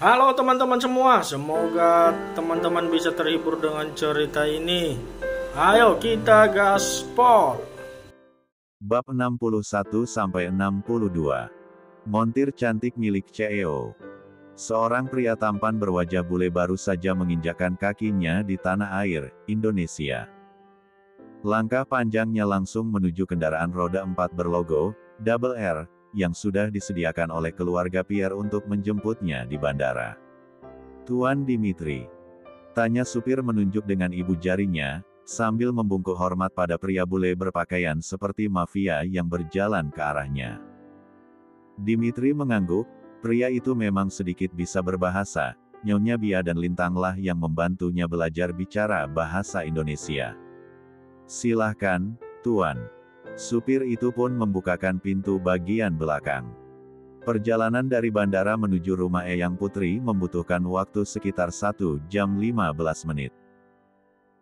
Halo teman-teman semua, semoga teman-teman bisa terhibur dengan cerita ini. Ayo kita gaspol. Bab 61-62. Montir cantik milik CEO. Seorang pria tampan berwajah bule baru saja menginjakkan kakinya di tanah air, Indonesia. Langkah panjangnya langsung menuju kendaraan roda 4 berlogo Double R yang sudah disediakan oleh keluarga Pierre untuk menjemputnya di bandara. "Tuan Dimitri?" tanya supir menunjuk dengan ibu jarinya, sambil membungkuk hormat pada pria bule berpakaian seperti mafia yang berjalan ke arahnya. Dimitri mengangguk, pria itu memang sedikit bisa berbahasa, Nyonya Bia dan Lintanglah yang membantunya belajar bicara bahasa Indonesia. "Silahkan, Tuan." Supir itu pun membukakan pintu bagian belakang. Perjalanan dari bandara menuju rumah Eyang Putri membutuhkan waktu sekitar 1 jam 15 menit.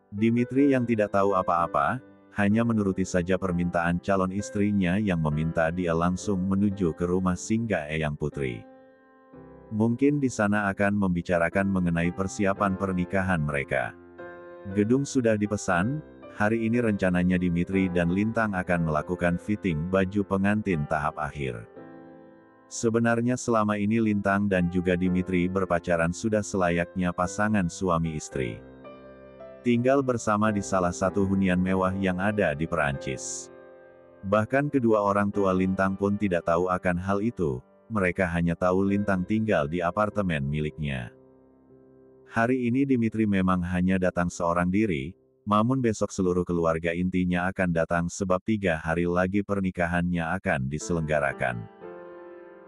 Dimitri yang tidak tahu apa-apa, hanya menuruti saja permintaan calon istrinya yang meminta dia langsung menuju ke rumah singgah Eyang Putri. Mungkin di sana akan membicarakan mengenai persiapan pernikahan mereka. Gedung sudah dipesan, hari ini rencananya Dimitri dan Lintang akan melakukan fitting baju pengantin tahap akhir. Sebenarnya selama ini Lintang dan juga Dimitri berpacaran sudah selayaknya pasangan suami istri. Tinggal bersama di salah satu hunian mewah yang ada di Perancis. Bahkan kedua orang tua Lintang pun tidak tahu akan hal itu, mereka hanya tahu Lintang tinggal di apartemen miliknya. Hari ini Dimitri memang hanya datang seorang diri, namun besok seluruh keluarga intinya akan datang sebab 3 hari lagi pernikahannya akan diselenggarakan.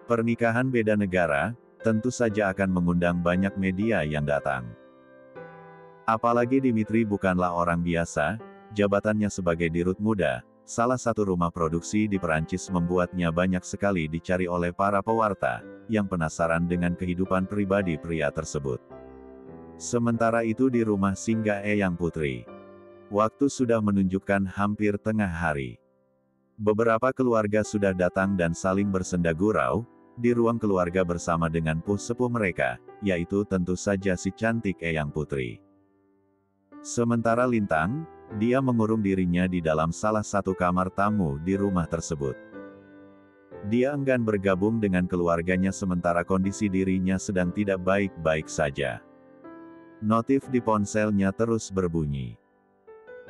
Pernikahan beda negara, tentu saja akan mengundang banyak media yang datang. Apalagi Dimitri bukanlah orang biasa, jabatannya sebagai dirut muda, salah satu rumah produksi di Perancis membuatnya banyak sekali dicari oleh para pewarta, yang penasaran dengan kehidupan pribadi pria tersebut. Sementara itu di rumah singgah Eyang Putri, waktu sudah menunjukkan hampir tengah hari. Beberapa keluarga sudah datang dan saling bersenda gurau, di ruang keluarga bersama dengan sepupu mereka, yaitu tentu saja si cantik Eyang Putri. Sementara Lintang, dia mengurung dirinya di dalam salah satu kamar tamu di rumah tersebut. Dia enggan bergabung dengan keluarganya sementara kondisi dirinya sedang tidak baik-baik saja. Notif di ponselnya terus berbunyi.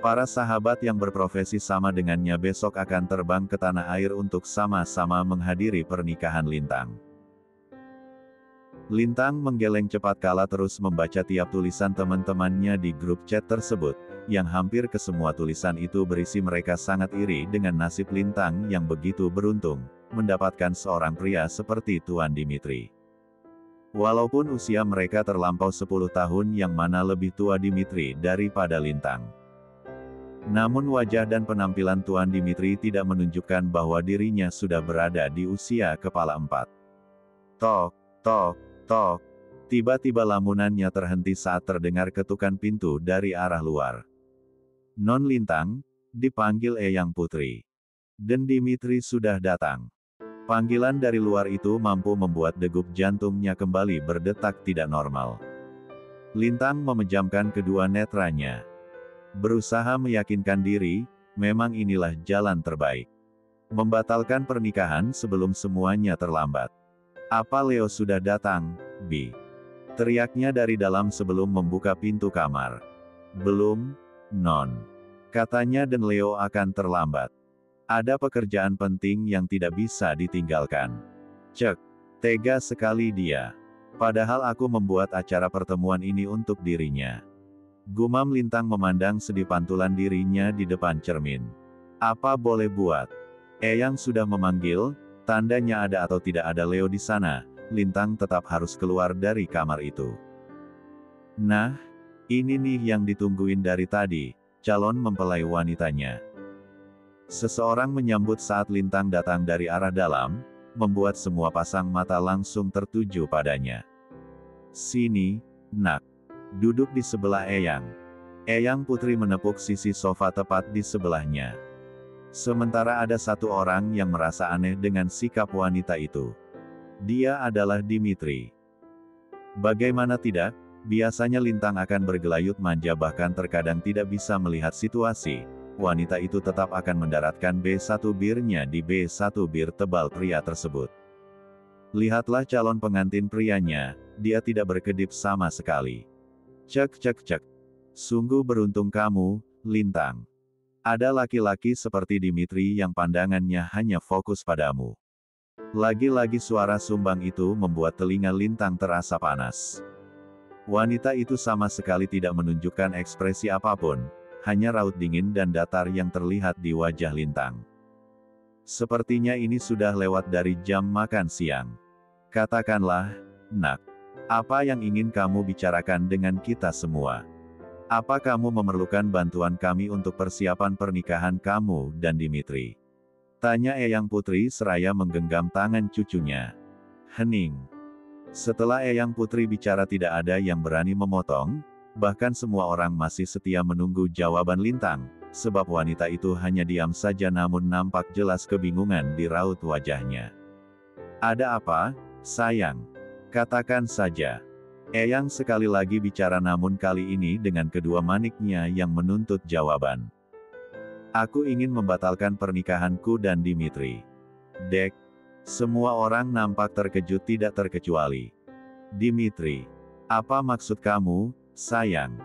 Para sahabat yang berprofesi sama dengannya besok akan terbang ke tanah air untuk sama-sama menghadiri pernikahan Lintang. Lintang menggeleng cepat kala terus membaca tiap tulisan teman-temannya di grup chat tersebut, yang hampir ke semua tulisan itu berisi mereka sangat iri dengan nasib Lintang yang begitu beruntung, mendapatkan seorang pria seperti Tuan Dimitri. Walaupun usia mereka terlampau 10 tahun yang mana lebih tua Dimitri daripada Lintang. Namun wajah dan penampilan Tuan Dimitri tidak menunjukkan bahwa dirinya sudah berada di usia kepala 4. Tok, tok, tok. Tiba-tiba lamunannya terhenti saat terdengar ketukan pintu dari arah luar. "Non Lintang," dipanggil Eyang Putri. "Dan Dimitri sudah datang." Panggilan dari luar itu mampu membuat degup jantungnya kembali berdetak tidak normal. Lintang memejamkan kedua netranya. Berusaha meyakinkan diri, memang inilah jalan terbaik. Membatalkan pernikahan sebelum semuanya terlambat. "Apa Leo sudah datang, Bi?" teriaknya dari dalam sebelum membuka pintu kamar. "Belum, Non," katanya, "dan Leo akan terlambat. Ada pekerjaan penting yang tidak bisa ditinggalkan." "Cek, tega sekali dia. Padahal aku membuat acara pertemuan ini untuk dirinya." Gumam Lintang memandang sedih pantulan dirinya di depan cermin. "Apa boleh buat? Eyang sudah memanggil, tandanya ada atau tidak ada Leo di sana, Lintang tetap harus keluar dari kamar itu." "Nah, ini nih yang ditungguin dari tadi," calon mempelai wanitanya. Seseorang menyambut saat Lintang datang dari arah dalam, membuat semua pasang mata langsung tertuju padanya. "Sini, Nak. Duduk di sebelah Eyang." Eyang Putri menepuk sisi sofa tepat di sebelahnya. Sementara ada satu orang yang merasa aneh dengan sikap wanita itu. Dia adalah Dimitri. Bagaimana tidak? Biasanya Lintang akan bergelayut manja bahkan terkadang tidak bisa melihat situasi. Wanita itu tetap akan mendaratkan B1 birnya di B1 bir tebal pria tersebut. Lihatlah calon pengantin prianya, dia tidak berkedip sama sekali. Cek cek cek. Sungguh beruntung kamu, Lintang. Ada laki-laki seperti Dimitri yang pandangannya hanya fokus padamu. Lagi-lagi suara sumbang itu membuat telinga Lintang terasa panas. Wanita itu sama sekali tidak menunjukkan ekspresi apapun, hanya raut dingin dan datar yang terlihat di wajah Lintang. Sepertinya ini sudah lewat dari jam makan siang. Katakanlah, nak, apa yang ingin kamu bicarakan dengan kita semua? Apa kamu memerlukan bantuan kami untuk persiapan pernikahan kamu dan Dimitri? Tanya Eyang Putri seraya menggenggam tangan cucunya. Hening. Setelah Eyang Putri bicara tidak ada yang berani memotong, bahkan semua orang masih setia menunggu jawaban Lintang, sebab wanita itu hanya diam saja namun nampak jelas kebingungan di raut wajahnya. Ada apa, sayang? Katakan saja. Eyang sekali lagi bicara namun kali ini dengan kedua maniknya yang menuntut jawaban. Aku ingin membatalkan pernikahanku dan Dimitri. Dek. Semua orang nampak terkejut tidak terkecuali Dimitri. Apa maksud kamu, sayang?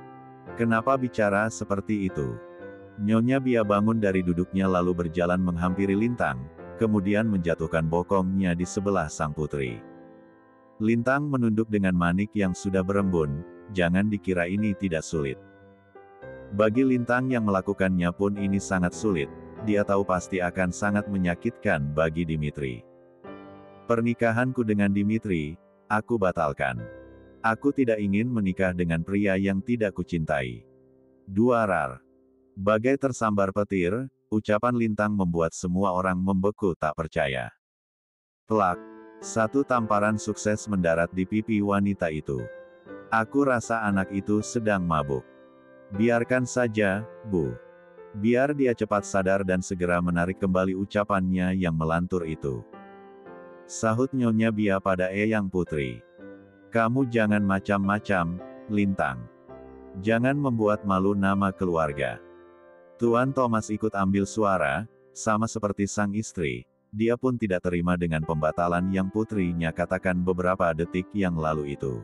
Kenapa bicara seperti itu? Nyonya Bia bangun dari duduknya lalu berjalan menghampiri Lintang, kemudian menjatuhkan bokongnya di sebelah sang putri. Lintang menunduk dengan manik yang sudah berembun, jangan dikira ini tidak sulit. Bagi Lintang yang melakukannya pun ini sangat sulit, dia tahu pasti akan sangat menyakitkan bagi Dimitri. Pernikahanku dengan Dimitri, aku batalkan. Aku tidak ingin menikah dengan pria yang tidak kucintai. Duarar. Bagai tersambar petir, ucapan Lintang membuat semua orang membeku tak percaya. Plak. Satu tamparan sukses mendarat di pipi wanita itu. Aku rasa anak itu sedang mabuk. Biarkan saja, Bu. Biar dia cepat sadar dan segera menarik kembali ucapannya yang melantur itu. Sahut Nyonya Bia pada Eyang Putri. Kamu jangan macam-macam, Lintang. Jangan membuat malu nama keluarga. Tuan Thomas ikut ambil suara, sama seperti sang istri, dia pun tidak terima dengan pembatalan yang putrinya katakan beberapa detik yang lalu itu.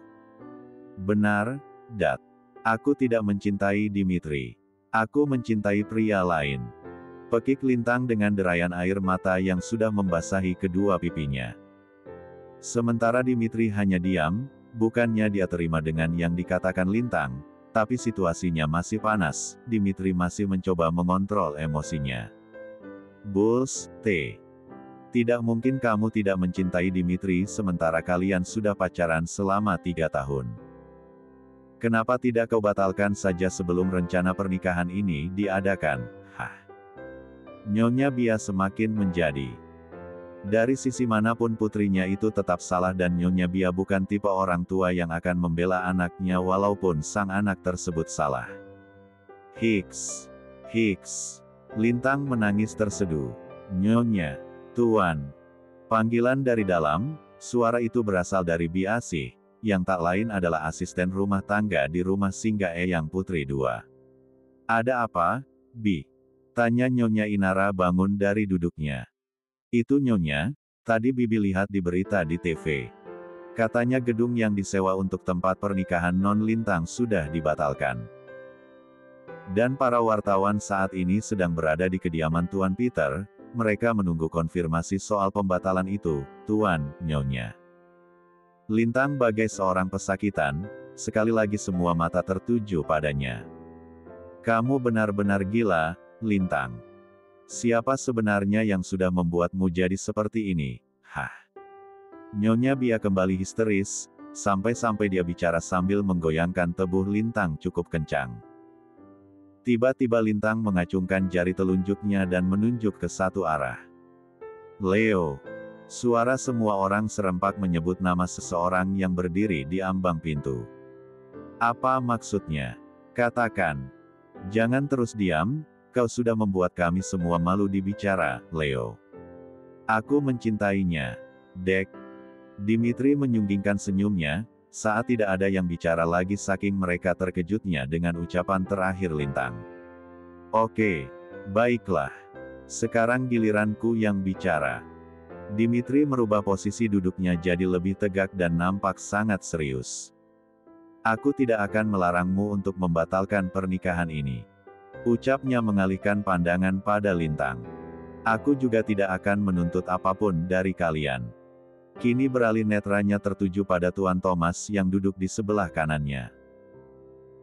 Benar, Dat. Aku tidak mencintai Dimitri. Aku mencintai pria lain. Pekik Lintang dengan derayan air mata yang sudah membasahi kedua pipinya. Sementara Dimitri hanya diam, bukannya dia terima dengan yang dikatakan Lintang, tapi situasinya masih panas, Dimitri masih mencoba mengontrol emosinya. Bulls, T. Tidak mungkin kamu tidak mencintai Dimitri sementara kalian sudah pacaran selama 3 tahun. Kenapa tidak kau batalkan saja sebelum rencana pernikahan ini diadakan? Hah. Nyonya Bia semakin menjadi. Dari sisi manapun putrinya itu tetap salah dan Nyonya Bia bukan tipe orang tua yang akan membela anaknya walaupun sang anak tersebut salah. Hiks. Hiks. Lintang menangis terseduh. Nyonya. Tuan. Panggilan dari dalam, suara itu berasal dari Bi Asih, yang tak lain adalah asisten rumah tangga di rumah singgah Eyang Putri II. Ada apa, Bi? Tanya Nyonya Inara bangun dari duduknya. Itu Nyonya, tadi Bibi lihat di berita di TV. Katanya gedung yang disewa untuk tempat pernikahan Non Lintang sudah dibatalkan. Dan para wartawan saat ini sedang berada di kediaman Tuan Peter, mereka menunggu konfirmasi soal pembatalan itu, Tuan, Nyonya. Lintang bagai seorang pesakitan, sekali lagi semua mata tertuju padanya. Kamu benar-benar gila, Lintang. Siapa sebenarnya yang sudah membuatmu jadi seperti ini? Hah. Nyonya Bia kembali histeris, sampai-sampai dia bicara sambil menggoyangkan tubuh Lintang cukup kencang. Tiba-tiba Lintang mengacungkan jari telunjuknya dan menunjuk ke satu arah. Leo. Suara semua orang serempak menyebut nama seseorang yang berdiri di ambang pintu. Apa maksudnya? Katakan. Jangan terus diam, kau sudah membuat kami semua malu dibicara, Leo. Aku mencintainya. Dek. Dimitri menyunggingkan senyumnya, Saat tidak ada yang bicara lagi saking mereka terkejutnya dengan ucapan terakhir Lintang. Oke, baiklah. Sekarang giliranku yang bicara. Dimitri merubah posisi duduknya jadi lebih tegak dan nampak sangat serius. Aku tidak akan melarangmu untuk membatalkan pernikahan ini. Ucapnya mengalihkan pandangan pada Lintang. Aku juga tidak akan menuntut apapun dari kalian. Kini beralih netranya tertuju pada Tuan Thomas yang duduk di sebelah kanannya.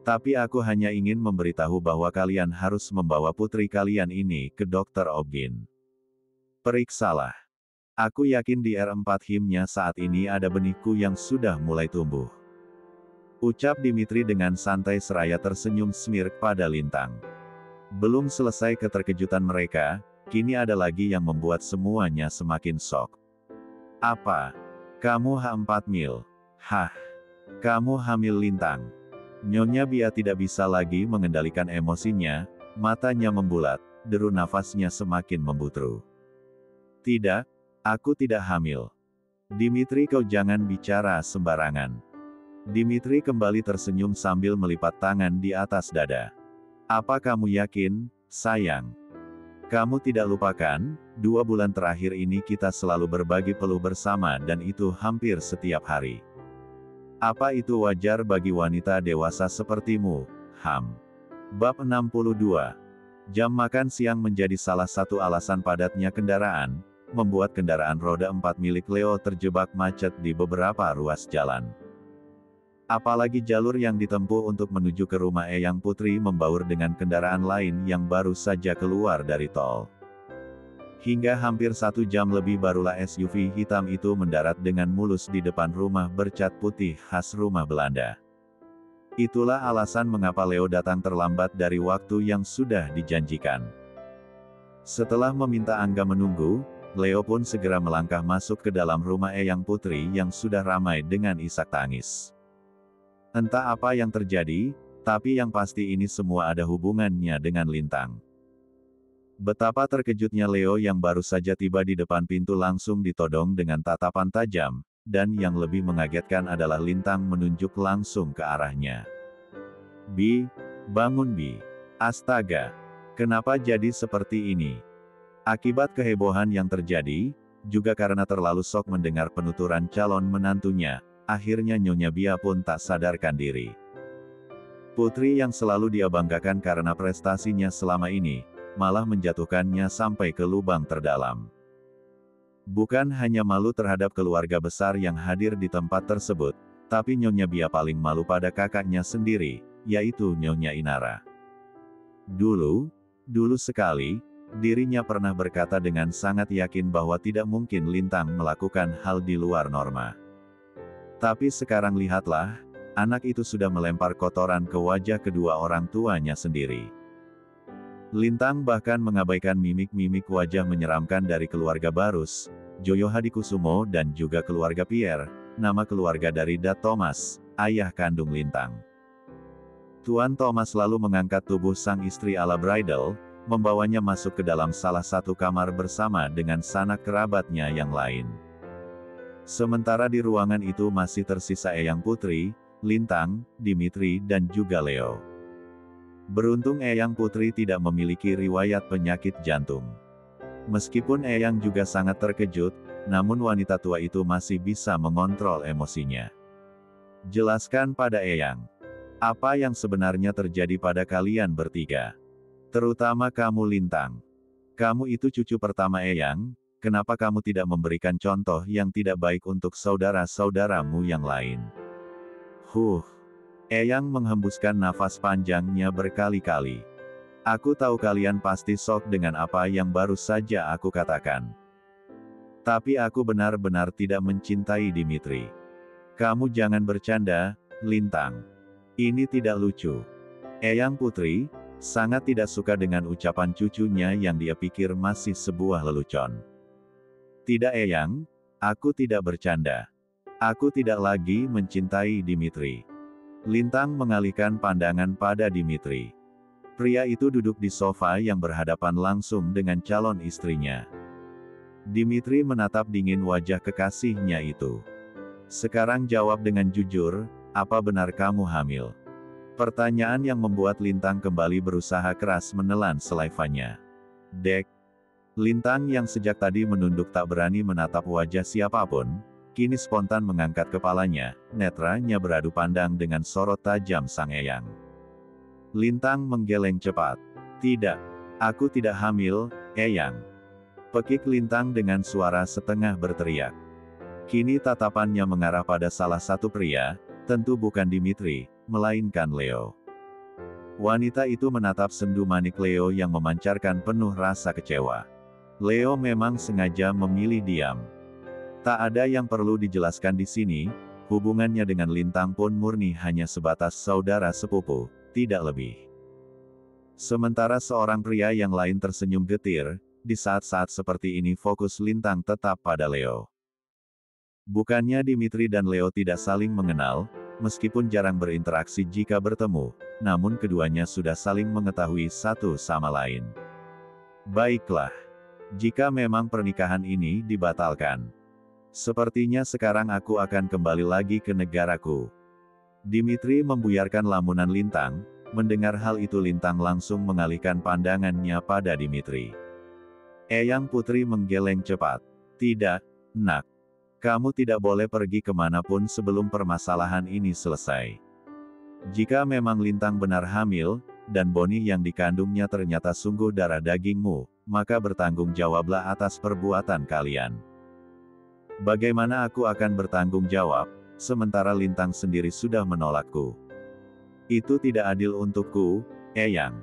Tapi aku hanya ingin memberitahu bahwa kalian harus membawa putri kalian ini ke Dr. Obgyn. Periksalah. Aku yakin di R4 himnya saat ini ada benihku yang sudah mulai tumbuh. Ucap Dimitri dengan santai seraya tersenyum smirk pada Lintang. Belum selesai keterkejutan mereka, kini ada lagi yang membuat semuanya semakin shock. Apa? Kamu H4 mil? Hah? Kamu hamil Lintang? Nyonya Bia tidak bisa lagi mengendalikan emosinya, matanya membulat, deru nafasnya semakin membutru. Tidak, aku tidak hamil. Dimitri, kau jangan bicara sembarangan. Dimitri kembali tersenyum sambil melipat tangan di atas dada. Apa kamu yakin, sayang? Kamu tidak lupakan, 2 bulan terakhir ini kita selalu berbagi peluh bersama dan itu hampir setiap hari. Apa itu wajar bagi wanita dewasa sepertimu, Ham? Bab 62. Jam makan siang menjadi salah satu alasan padatnya kendaraan, membuat kendaraan roda 4 milik Leo terjebak macet di beberapa ruas jalan. Apalagi jalur yang ditempuh untuk menuju ke rumah Eyang Putri membaur dengan kendaraan lain yang baru saja keluar dari tol. Hingga hampir 1 jam lebih barulah SUV hitam itu mendarat dengan mulus di depan rumah bercat putih khas rumah Belanda. Itulah alasan mengapa Leo datang terlambat dari waktu yang sudah dijanjikan. Setelah meminta Angga menunggu, Leo pun segera melangkah masuk ke dalam rumah Eyang Putri yang sudah ramai dengan isak tangis. Entah apa yang terjadi, tapi yang pasti ini semua ada hubungannya dengan Lintang. Betapa terkejutnya Leo yang baru saja tiba di depan pintu langsung ditodong dengan tatapan tajam, dan yang lebih mengagetkan adalah Lintang menunjuk langsung ke arahnya. Bi, bangun Bi. Astaga, kenapa jadi seperti ini? Akibat kehebohan yang terjadi, juga karena terlalu shock mendengar penuturan calon menantunya, akhirnya Nyonya Bia pun tak sadarkan diri. Putri yang selalu dia banggakan karena prestasinya selama ini, malah menjatuhkannya sampai ke lubang terdalam. Bukan hanya malu terhadap keluarga besar yang hadir di tempat tersebut, tapi Nyonya Bia paling malu pada kakaknya sendiri, yaitu Nyonya Inara. Dulu sekali, dirinya pernah berkata dengan sangat yakin bahwa tidak mungkin Lintang melakukan hal di luar norma. Tapi sekarang lihatlah, anak itu sudah melempar kotoran ke wajah kedua orang tuanya sendiri. Lintang bahkan mengabaikan mimik-mimik wajah menyeramkan dari keluarga Barus, Joyo Hadikusumo dan juga keluarga Pierre, nama keluarga dari Dat Thomas, ayah kandung Lintang. Tuan Thomas lalu mengangkat tubuh sang istri ala bridal, membawanya masuk ke dalam salah satu kamar bersama dengan sanak kerabatnya yang lain. Sementara di ruangan itu masih tersisa Eyang Putri, Lintang, Dimitri dan juga Leo. Beruntung Eyang Putri tidak memiliki riwayat penyakit jantung. Meskipun Eyang juga sangat terkejut, namun wanita tua itu masih bisa mengontrol emosinya. Jelaskan pada Eyang. Apa yang sebenarnya terjadi pada kalian bertiga? Terutama kamu Lintang. Kamu itu cucu pertama Eyang, kenapa kamu tidak memberikan contoh yang tidak baik untuk saudara-saudaramu yang lain? Eyang menghembuskan nafas panjangnya berkali-kali. Aku tahu kalian pasti shock dengan apa yang baru saja aku katakan. Tapi aku benar-benar tidak mencintai Dimitri. Kamu jangan bercanda, Lintang. Ini tidak lucu. Eyang Putri sangat tidak suka dengan ucapan cucunya yang dia pikir masih sebuah lelucon. Tidak Eyang, aku tidak bercanda. Aku tidak lagi mencintai Dimitri. Lintang mengalihkan pandangan pada Dimitri. Pria itu duduk di sofa yang berhadapan langsung dengan calon istrinya. Dimitri menatap dingin wajah kekasihnya itu. Sekarang jawab dengan jujur, apa benar kamu hamil? Pertanyaan yang membuat Lintang kembali berusaha keras menelan saliva-nya. Dek. Lintang yang sejak tadi menunduk tak berani menatap wajah siapapun, kini spontan mengangkat kepalanya, netranya beradu pandang dengan sorot tajam sang eyang. Lintang menggeleng cepat. Tidak. Aku tidak hamil, eyang. Pekik Lintang dengan suara setengah berteriak. Kini tatapannya mengarah pada salah satu pria, tentu bukan Dimitri, melainkan Leo. Wanita itu menatap sendu manik Leo yang memancarkan penuh rasa kecewa. Leo memang sengaja memilih diam. Tak ada yang perlu dijelaskan di sini, hubungannya dengan Lintang pun murni hanya sebatas saudara sepupu, tidak lebih. Sementara seorang pria yang lain tersenyum getir, di saat-saat seperti ini fokus Lintang tetap pada Leo. Bukannya Dimitri dan Leo tidak saling mengenal, meskipun jarang berinteraksi jika bertemu, namun keduanya sudah saling mengetahui satu sama lain. Baiklah. Jika memang pernikahan ini dibatalkan. Sepertinya sekarang aku akan kembali lagi ke negaraku. Dimitri membuyarkan lamunan Lintang, mendengar hal itu Lintang langsung mengalihkan pandangannya pada Dimitri. Eyang Putri menggeleng cepat. Tidak, nak. Kamu tidak boleh pergi kemanapun sebelum permasalahan ini selesai. Jika memang Lintang benar hamil, dan Boni yang dikandungnya ternyata sungguh darah dagingmu, maka bertanggung jawablah atas perbuatan kalian. Bagaimana aku akan bertanggung jawab, sementara Lintang sendiri sudah menolakku? Itu tidak adil untukku, eyang.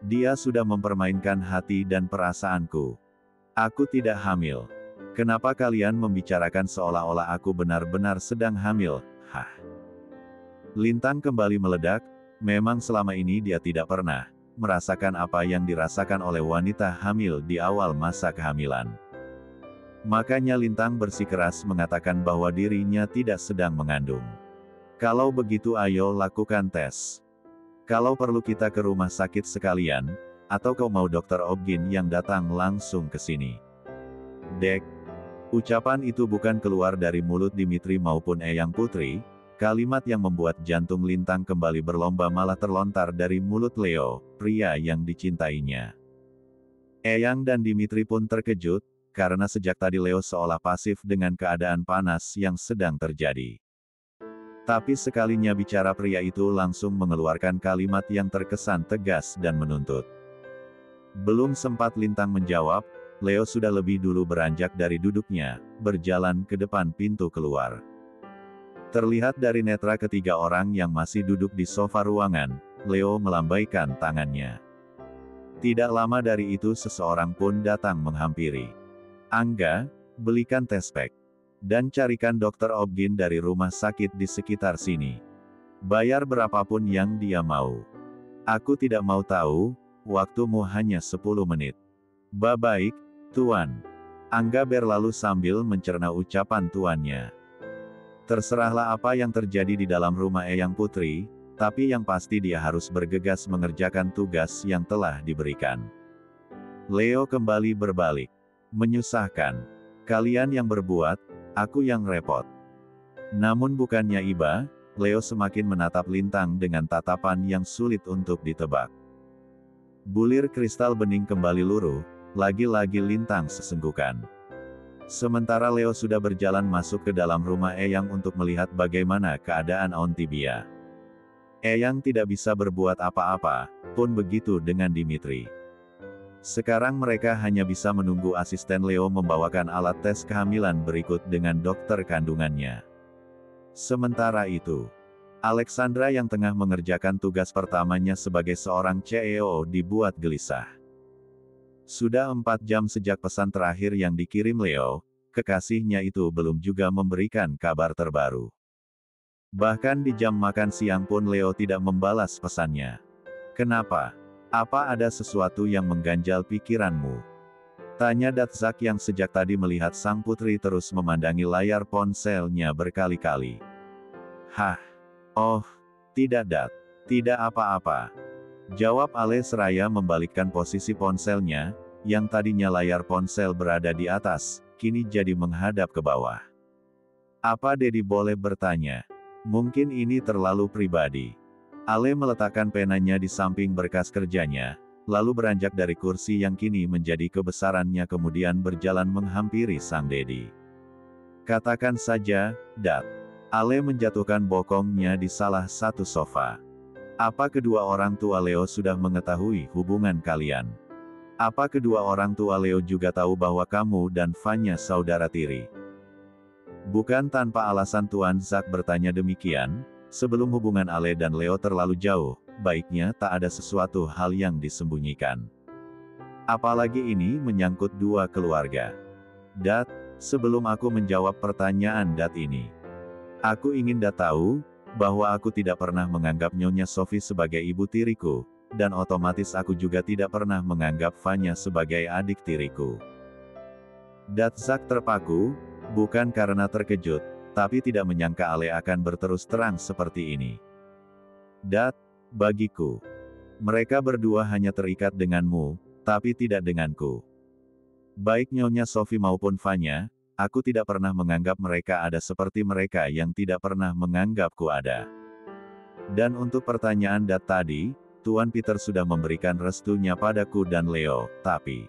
Dia sudah mempermainkan hati dan perasaanku. Aku tidak hamil. Kenapa kalian membicarakan seolah-olah aku benar-benar sedang hamil? Hah? Lintang kembali meledak, memang selama ini dia tidak pernah merasakan apa yang dirasakan oleh wanita hamil di awal masa kehamilan. Makanya Lintang bersikeras mengatakan bahwa dirinya tidak sedang mengandung. Kalau begitu ayo lakukan tes. Kalau perlu kita ke rumah sakit sekalian, atau kau mau Dokter Obgin yang datang langsung ke sini? Dek. Ucapan itu bukan keluar dari mulut Dimitri maupun Eyang Putri, kalimat yang membuat jantung Lintang kembali berlomba malah terlontar dari mulut Leo, pria yang dicintainya. Eyang dan Dimitri pun terkejut, karena sejak tadi Leo seolah pasif dengan keadaan panas yang sedang terjadi. Tapi sekalinya bicara pria itu langsung mengeluarkan kalimat yang terkesan tegas dan menuntut. Belum sempat Lintang menjawab, Leo sudah lebih dulu beranjak dari duduknya, berjalan ke depan pintu keluar. Terlihat dari netra ketiga orang yang masih duduk di sofa ruangan, Leo melambaikan tangannya. Tidak lama dari itu seseorang pun datang menghampiri. Angga, belikan tes pack. Dan carikan Dokter Obgin dari rumah sakit di sekitar sini. Bayar berapapun yang dia mau. Aku tidak mau tahu, waktumu hanya 10 menit. Baik, Tuan. Angga berlalu sambil mencerna ucapan tuannya. Terserahlah apa yang terjadi di dalam rumah Eyang Putri, tapi yang pasti dia harus bergegas mengerjakan tugas yang telah diberikan. Leo kembali berbalik. Menyusahkan. Kalian yang berbuat, aku yang repot. Namun bukannya iba, Leo semakin menatap Lintang dengan tatapan yang sulit untuk ditebak. Bulir kristal bening kembali luruh, lagi-lagi Lintang sesenggukan. Sementara Leo sudah berjalan masuk ke dalam rumah Eyang untuk melihat bagaimana keadaan Ontibia. Eyang tidak bisa berbuat apa-apa, pun begitu dengan Dimitri. Sekarang mereka hanya bisa menunggu asisten Leo membawakan alat tes kehamilan berikut dengan dokter kandungannya. Sementara itu, Alexandra yang tengah mengerjakan tugas pertamanya sebagai seorang CEO dibuat gelisah. Sudah 4 jam sejak pesan terakhir yang dikirim Leo, kekasihnya itu belum juga memberikan kabar terbaru. Bahkan di jam makan siang pun Leo tidak membalas pesannya. Kenapa? Apa ada sesuatu yang mengganjal pikiranmu? Tanya Datzak yang sejak tadi melihat sang putri terus memandangi layar ponselnya berkali-kali. Hah? Oh, tidak Dat. Tidak apa-apa. Jawab Ale seraya membalikkan posisi ponselnya, yang tadinya layar ponsel berada di atas, kini jadi menghadap ke bawah. Apa Dedi boleh bertanya? Mungkin ini terlalu pribadi. Ale meletakkan penanya di samping berkas kerjanya, lalu beranjak dari kursi yang kini menjadi kebesarannya kemudian berjalan menghampiri sang Dedi. Katakan saja, Dad. Ale menjatuhkan bokongnya di salah satu sofa. Apa kedua orang tua Leo sudah mengetahui hubungan kalian? Apa kedua orang tua Leo juga tahu bahwa kamu dan Vanya saudara tiri? Bukan tanpa alasan Tuan Zack bertanya demikian, sebelum hubungan Ale dan Leo terlalu jauh, baiknya tak ada sesuatu hal yang disembunyikan. Apalagi ini menyangkut dua keluarga. Dad, sebelum aku menjawab pertanyaan Dad ini, aku ingin Dad tahu, bahwa aku tidak pernah menganggap Nyonya Sophie sebagai ibu tiriku, dan otomatis aku juga tidak pernah menganggap Vanya sebagai adik tiriku. Dad Zack terpaku, bukan karena terkejut, tapi tidak menyangka Ale akan berterus terang seperti ini. Dad, bagiku, mereka berdua hanya terikat denganmu, tapi tidak denganku. Baik Nyonya Sophie maupun Vanya, aku tidak pernah menganggap mereka ada seperti mereka yang tidak pernah menganggapku ada. Dan untuk pertanyaan Dad tadi, Tuan Peter sudah memberikan restunya padaku dan Leo, tapi...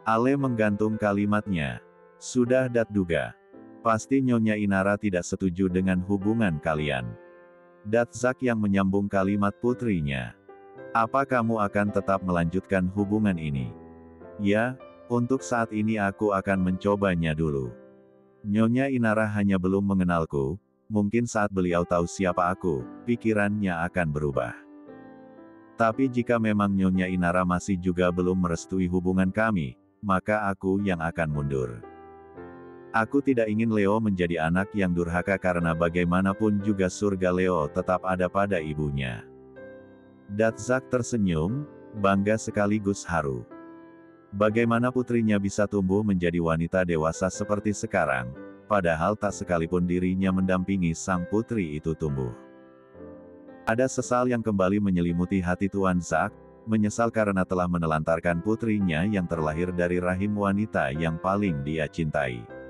Ale menggantung kalimatnya. Sudah Dad duga. Pasti Nyonya Inara tidak setuju dengan hubungan kalian. Dad Zack yang menyambung kalimat putrinya. Apa kamu akan tetap melanjutkan hubungan ini? Ya, untuk saat ini aku akan mencobanya dulu. Nyonya Inara hanya belum mengenalku, mungkin saat beliau tahu siapa aku, pikirannya akan berubah. Tapi jika memang Nyonya Inara masih juga belum merestui hubungan kami, maka aku yang akan mundur. Aku tidak ingin Leo menjadi anak yang durhaka karena bagaimanapun juga surga Leo tetap ada pada ibunya. Dad Zack tersenyum, bangga sekaligus haru. Bagaimana putrinya bisa tumbuh menjadi wanita dewasa seperti sekarang, padahal tak sekalipun dirinya mendampingi sang putri itu tumbuh. Ada sesal yang kembali menyelimuti hati Tuan Zack, menyesal karena telah menelantarkan putrinya yang terlahir dari rahim wanita yang paling dia cintai.